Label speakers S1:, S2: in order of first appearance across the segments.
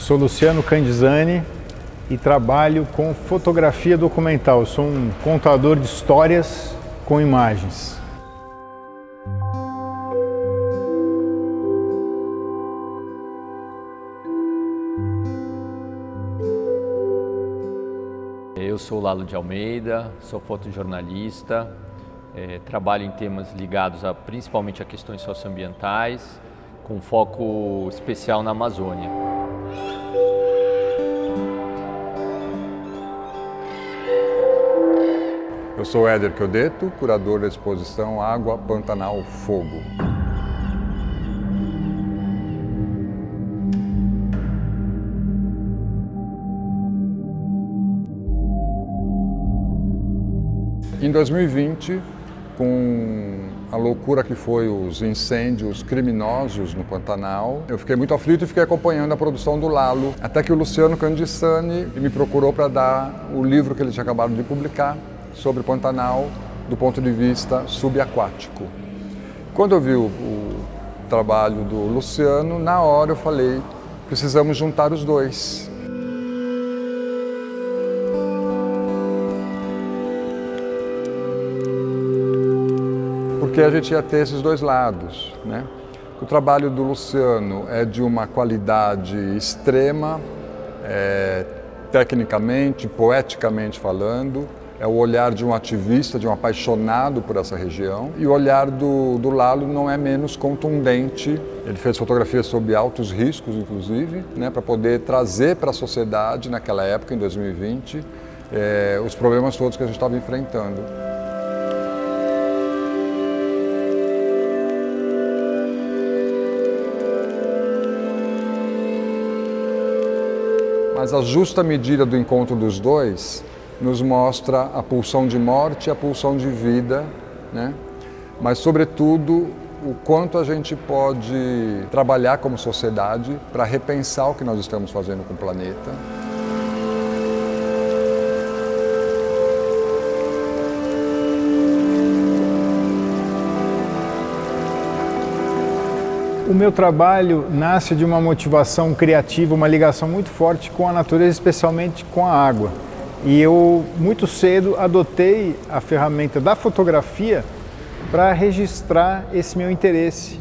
S1: Eu sou Luciano Candizani e trabalho com fotografia documental. Eu sou um contador de histórias com imagens.
S2: Eu sou Lalo de Almeida, sou fotojornalista, trabalho em temas ligados principalmente a questões socioambientais, com foco especial na Amazônia.
S3: Eu sou Éder Chiodeto, curador da exposição Água, Pantanal, Fogo. Em 2020, com a loucura que foi os incêndios criminosos no Pantanal, eu fiquei muito aflito e fiquei acompanhando a produção do Lalo, até que o Luciano Candizani me procurou para dar o livro que ele tinha acabado de publicar sobre o Pantanal do ponto de vista subaquático. Quando eu vi o trabalho do Luciano, na hora eu falei, precisamos juntar os dois. Porque a gente ia ter esses dois lados, né? O trabalho do Luciano é de uma qualidade extrema, tecnicamente, poeticamente falando, é o olhar de um ativista, de um apaixonado por essa região, e o olhar do Lalo não é menos contundente. Ele fez fotografias sob altos riscos, inclusive, né, para poder trazer para a sociedade, naquela época, em 2020, os problemas todos que a gente estava enfrentando. Mas a justa medida do encontro dos dois nos mostra a pulsão de morte e a pulsão de vida, né? Mas, sobretudo, o quanto a gente pode trabalhar como sociedade para repensar o que nós estamos fazendo com o planeta.
S1: O meu trabalho nasce de uma motivação criativa, uma ligação muito forte com a natureza, especialmente com a água. E eu, muito cedo, adotei a ferramenta da fotografia para registrar esse meu interesse.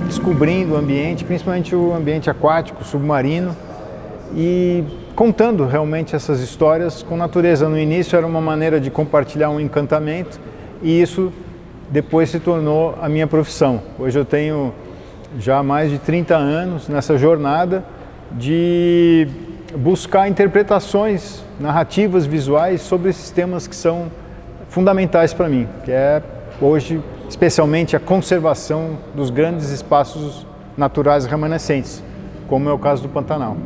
S1: Descobrindo o ambiente, principalmente o ambiente aquático, submarino, e contando realmente essas histórias com natureza. No início era uma maneira de compartilhar um encantamento e isso depois se tornou a minha profissão. Hoje eu tenho já mais de 30 anos nessa jornada de buscar interpretações narrativas, visuais sobre esses temas que são fundamentais para mim, que é hoje especialmente a conservação dos grandes espaços naturais remanescentes, como é o caso do Pantanal.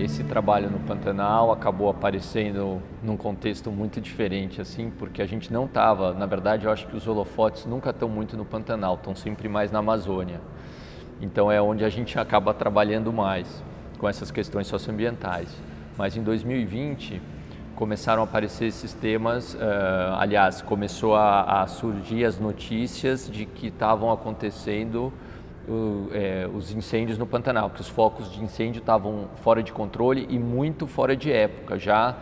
S2: Esse trabalho no Pantanal acabou aparecendo num contexto muito diferente, assim, porque a gente não estava, na verdade, eu acho que os holofotes nunca estão muito no Pantanal, estão sempre mais na Amazônia. Então é onde a gente acaba trabalhando mais com essas questões socioambientais. Mas em 2020 começaram a aparecer esses temas, aliás, começou a surgir as notícias de que estavam acontecendo os incêndios no Pantanal, que os focos de incêndio estavam fora de controle e muito fora de época, já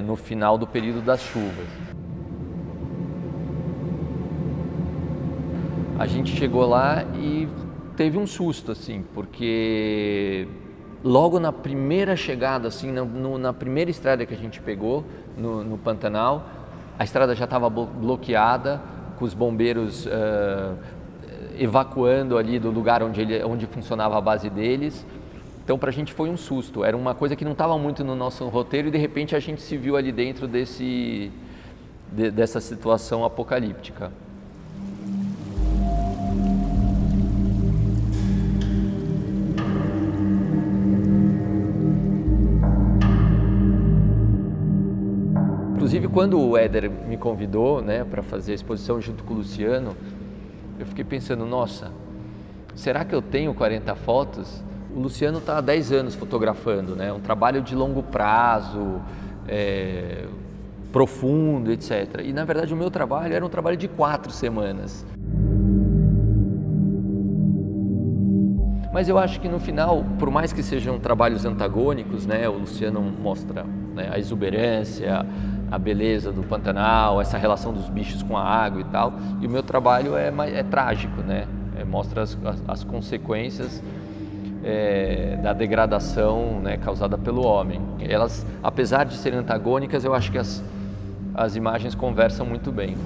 S2: no final do período das chuvas. A gente chegou lá e teve um susto, assim, porque logo na primeira chegada, assim, na primeira estrada que a gente pegou no Pantanal, a estrada já estava bloqueada, com os bombeiros evacuando ali do lugar onde funcionava a base deles, Então para a gente foi um susto, era uma coisa que não estava muito no nosso roteiro e de repente a gente se viu ali dentro dessa situação apocalíptica. Inclusive, quando o Éder me convidou, né, para fazer a exposição junto com o Luciano, eu fiquei pensando, nossa, será que eu tenho 40 fotos? O Luciano está há 10 anos fotografando, né, um trabalho de longo prazo, profundo, etc. E, na verdade, o meu trabalho era um trabalho de 4 semanas. Mas eu acho que no final, por mais que sejam trabalhos antagônicos, né, o Luciano mostra, né, a exuberância, a beleza do Pantanal, essa relação dos bichos com a água e tal, e o meu trabalho é trágico, né, mostra as consequências da degradação, né, causada pelo homem. Elas, apesar de serem antagônicas, eu acho que as imagens conversam muito bem.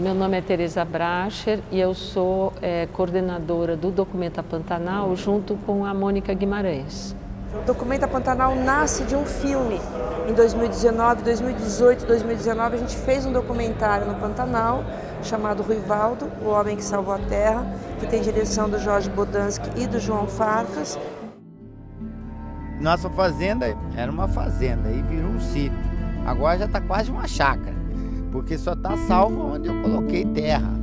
S4: Meu nome é Teresa Bracher e eu sou coordenadora do Documenta Pantanal junto com a Mônica Guimarães.
S5: O Documenta Pantanal nasce de um filme. Em 2019, 2018, 2019 a gente fez um documentário no Pantanal chamado Ruivaldo, o Homem que Salvou a Terra, que tem direção do Jorge Bodansky e do João Farcas.
S6: Nossa fazenda era uma fazenda e virou um sítio. Agora já está quase uma chácara, porque só está salvo onde eu coloquei terra.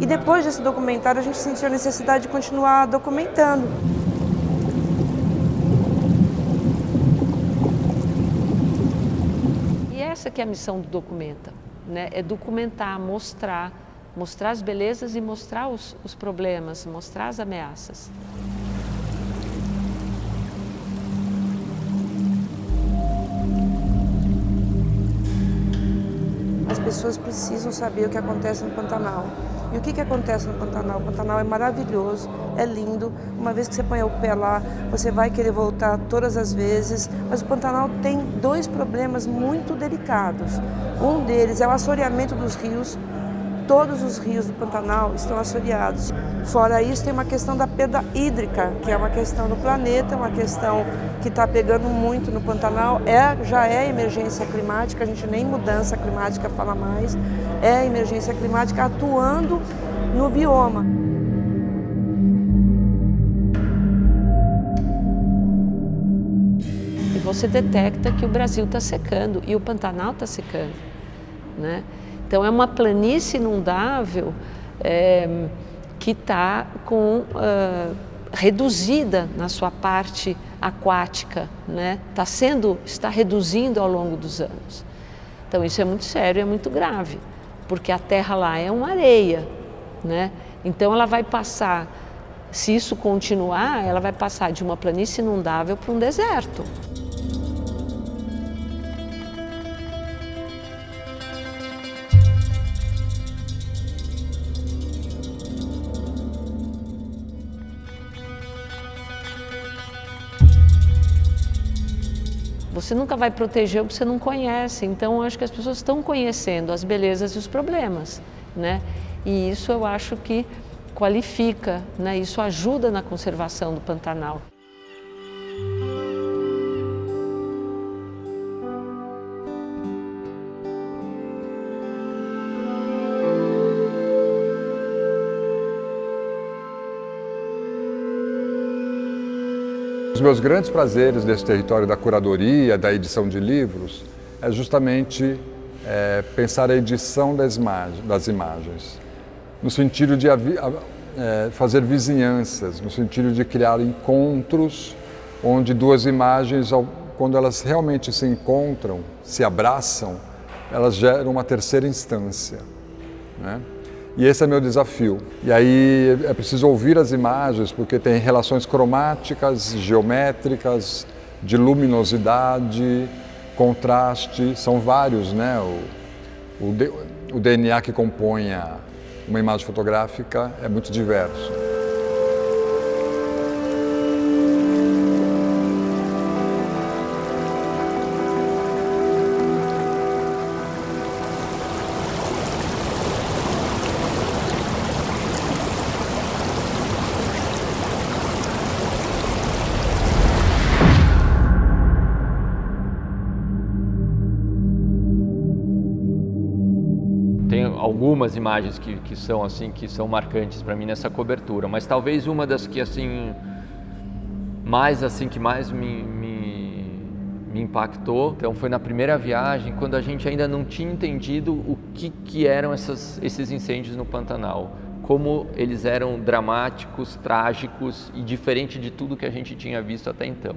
S5: E depois desse documentário a gente sentiu a necessidade de continuar documentando.
S4: E essa que é a missão do Documenta, né? É documentar, mostrar as belezas e mostrar os problemas, mostrar as ameaças.
S5: As pessoas precisam saber o que acontece no Pantanal. E o que acontece no Pantanal? O Pantanal é maravilhoso, é lindo. Uma vez que você põe o pé lá, você vai querer voltar todas as vezes. Mas o Pantanal tem 2 problemas muito delicados. Um deles é o assoreamento dos rios. Todos os rios do Pantanal estão assoreados. Fora isso, tem uma questão da perda hídrica, que é uma questão do planeta, uma questão que está pegando muito no Pantanal. Já é emergência climática, a gente nem mudança climática fala mais. É emergência climática atuando no bioma.
S4: E você detecta que o Brasil está secando e o Pantanal está secando, né? Então é uma planície inundável que está reduzida na sua parte aquática, né? Está reduzindo ao longo dos anos. Então isso é muito sério, é muito grave, porque a terra lá é uma areia, né? Então ela vai passar, se isso continuar, ela vai passar de uma planície inundável para um deserto. Você nunca vai proteger o que você não conhece, então eu acho que as pessoas estão conhecendo as belezas e os problemas, né? E isso eu acho que qualifica, né? Isso ajuda na conservação do Pantanal.
S3: Os meus grandes prazeres desse território da curadoria, da edição de livros, é justamente pensar a edição das imagens, no sentido de fazer vizinhanças, no sentido de criar encontros onde 2 imagens, quando elas realmente se encontram, se abraçam, elas geram uma terceira instância, né? E esse é meu desafio. E aí é preciso ouvir as imagens, porque tem relações cromáticas, geométricas, de luminosidade, contraste, são vários, né? O DNA que compõe uma imagem fotográfica é muito diverso.
S2: Tem algumas imagens que são marcantes para mim nessa cobertura, mas talvez uma das que mais me impactou, então, foi na primeira viagem, quando a gente ainda não tinha entendido o que eram esses incêndios no Pantanal, como eles eram dramáticos, trágicos e diferente de tudo que a gente tinha visto até então.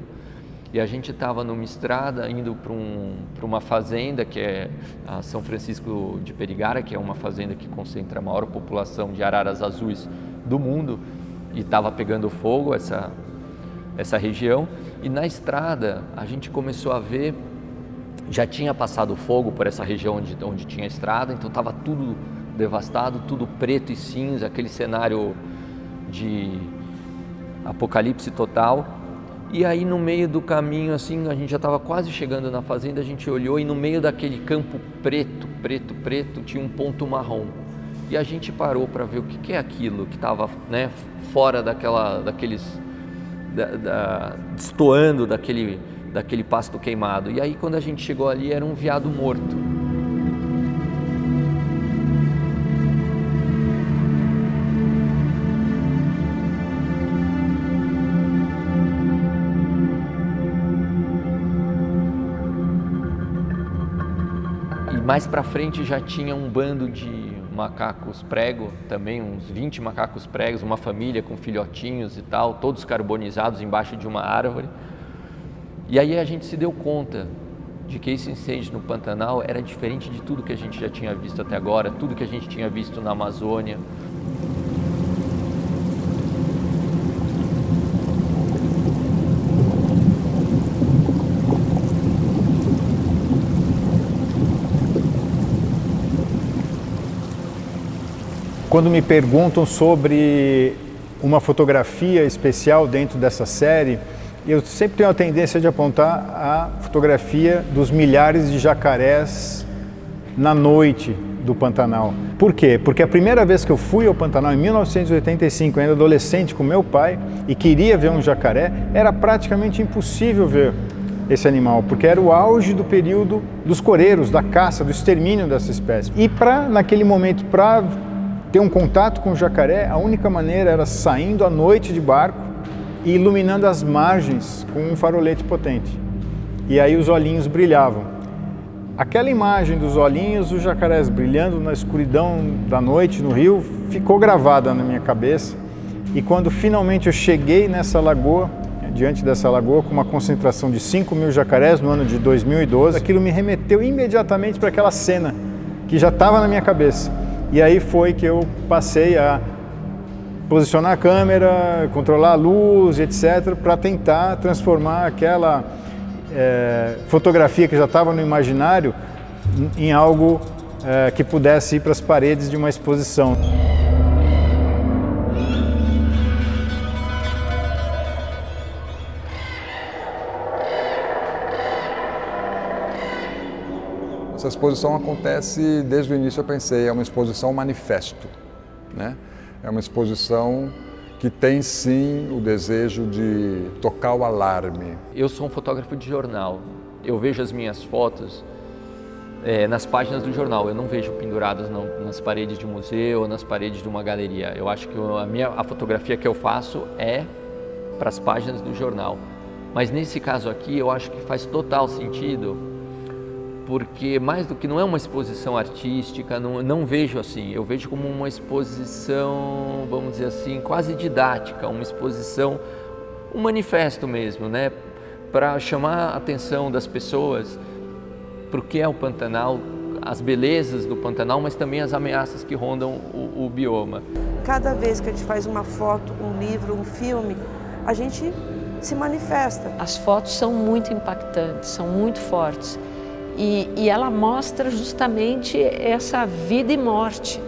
S2: E a gente estava numa estrada indo para uma fazenda que é a São Francisco de Perigara, que é uma fazenda que concentra a maior população de araras azuis do mundo, e estava pegando fogo essa região. E na estrada a gente começou a ver, já tinha passado fogo por essa região onde tinha estrada, então estava tudo devastado, tudo preto e cinza, aquele cenário de apocalipse total. E aí no meio do caminho, assim, a gente já estava quase chegando na fazenda, a gente olhou e no meio daquele campo preto, tinha um ponto marrom. E a gente parou para ver o que é aquilo que estava, né, fora destoando daquele pasto queimado. E aí quando a gente chegou ali era um veado morto. Mais para frente já tinha um bando de macacos prego, também uns 20 macacos pregos, uma família com filhotinhos e tal, todos carbonizados embaixo de uma árvore. E aí a gente se deu conta de que esse incêndio no Pantanal era diferente de tudo que a gente já tinha visto até agora, tudo que a gente tinha visto na Amazônia.
S1: Quando me perguntam sobre uma fotografia especial dentro dessa série, eu sempre tenho a tendência de apontar a fotografia dos milhares de jacarés na noite do Pantanal. Por quê? Porque a primeira vez que eu fui ao Pantanal, em 1985, ainda adolescente, com meu pai, e queria ver um jacaré, era praticamente impossível ver esse animal, porque era o auge do período dos coreiros, da caça, do extermínio dessa espécie. E naquele momento, para ter um contato com o jacaré, a única maneira era saindo à noite de barco e iluminando as margens com um farolete potente. E aí os olhinhos brilhavam. Aquela imagem dos olhinhos, os jacarés brilhando na escuridão da noite no rio, ficou gravada na minha cabeça. E quando finalmente eu cheguei nessa lagoa, diante dessa lagoa, com uma concentração de 5.000 jacarés no ano de 2012, aquilo me remeteu imediatamente para aquela cena que já estava na minha cabeça. E aí foi que eu passei a posicionar a câmera, controlar a luz, etc., para tentar transformar aquela fotografia que já estava no imaginário em algo que pudesse ir para as paredes de uma exposição.
S3: Essa exposição acontece, desde o início eu pensei, é uma exposição manifesto, né? É uma exposição que tem sim o desejo de tocar o alarme.
S2: Eu sou um fotógrafo de jornal, eu vejo as minhas fotos nas páginas do jornal, eu não vejo penduradas nas paredes de um museu ou nas paredes de uma galeria. Eu acho que a fotografia que eu faço é para as páginas do jornal. Mas nesse caso aqui eu acho que faz total sentido, porque mais do que não é uma exposição artística, não vejo assim, eu vejo como uma exposição, vamos dizer assim, quase didática, uma exposição, um manifesto mesmo, né, para chamar a atenção das pessoas para o que é o Pantanal, as belezas do Pantanal, mas também as ameaças que rondam o bioma.
S5: Cada vez que a gente faz uma foto, um livro, um filme, a gente se manifesta.
S4: As fotos são muito impactantes, são muito fortes. E ela mostra justamente essa vida e morte,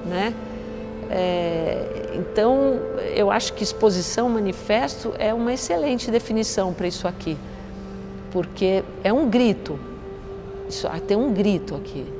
S4: né? Então, eu acho que exposição manifesto é uma excelente definição para isso aqui, porque é um grito, tem um grito aqui.